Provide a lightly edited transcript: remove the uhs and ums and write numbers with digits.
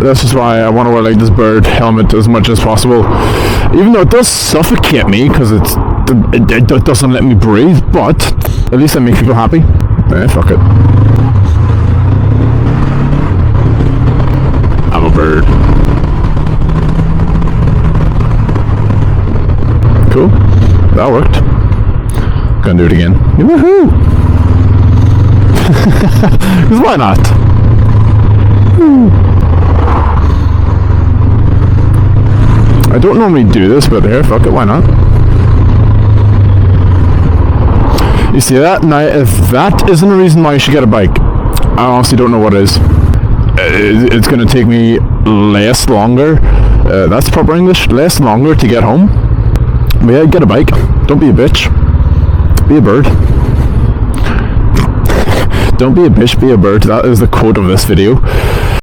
This is why I want to wear like this bird helmet as much as possible. Even though it does suffocate me because it doesn't let me breathe, but at least I make people happy. Fuck it. I'm a bird. Cool. That worked. Gonna do it again. Woohoo! Because why not? I don't normally do this, but here, fuck it, why not? You see that? Now, if that isn't a reason why you should get a bike, I honestly don't know what is. It's gonna take me less longer. That's proper English. Less longer to get home. But yeah, get a bike. Don't be a bitch. Be a bird. Don't be a bitch, be a bird. That is the quote of this video.